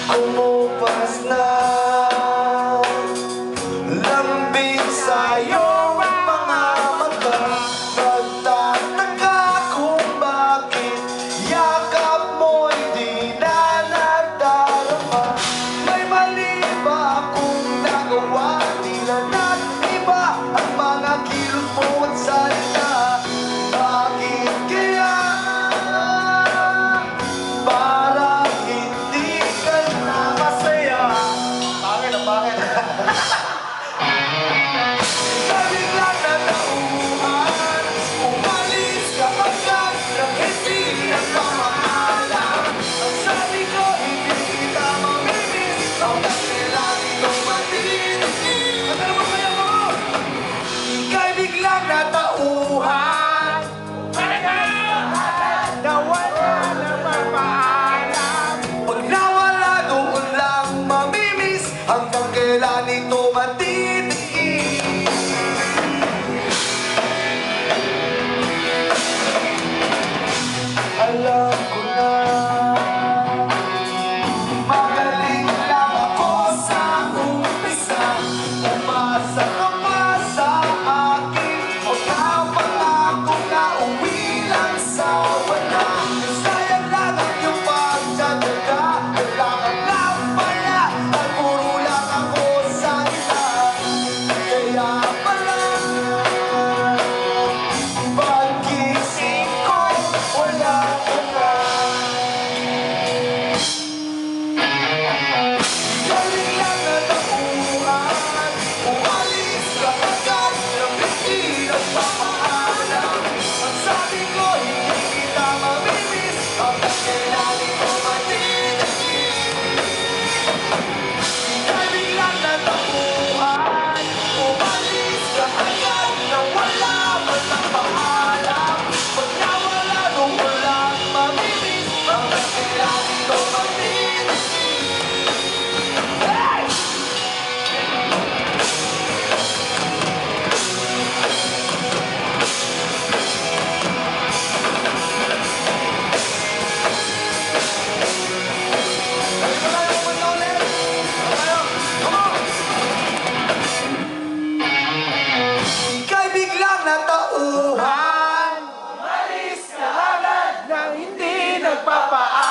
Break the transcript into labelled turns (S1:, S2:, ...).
S1: Kumupas na lambing sa'yo ang mga mata. Nagtataka kung bakit yakap mo'y di na nadarama. May mali ba akong nagawa? Tila nag-iba ang mga kilos mo at salita. Bakit kaya parang hindi ka na masaya? Bakit? Sabi lang na tauhan, umalis ka agad nang hindi nagpapaalam. Ang sabi ko, hindi kita mamimiss. Hanggang kailan itong matitigil. Ano naman kaya mo? Ika'y biglang natauhan, nawala na mapaalam. Pag nawala, doon lang mamimiss. Hanggang kailan ito matitigil. Alam ko na magaling lang ako sa umpisa. Umasa ka pa sa akin o napangako na uwi lang sa wala. Sayang lang ang iyong pagtsatsaga. Wala ka lang pala at puro lang ako sa ila. Kaya pala pagkising ko, wala ka na. Galing lang na tauhan, umalis ka agad nang hindi nagpapaalam. Ang sabi ko, hindi kita mamimiss. Hanggang kailan ito matitigil. Galing lang na tauhan, umalis ka agad nang wala man lang paalam. Pag nawala, doon walang mamimiss. Hanggang kailan ito matitigil. Hey! Ika'y biglang natauhan, umalis ka agad nang hindi nagpapaalam.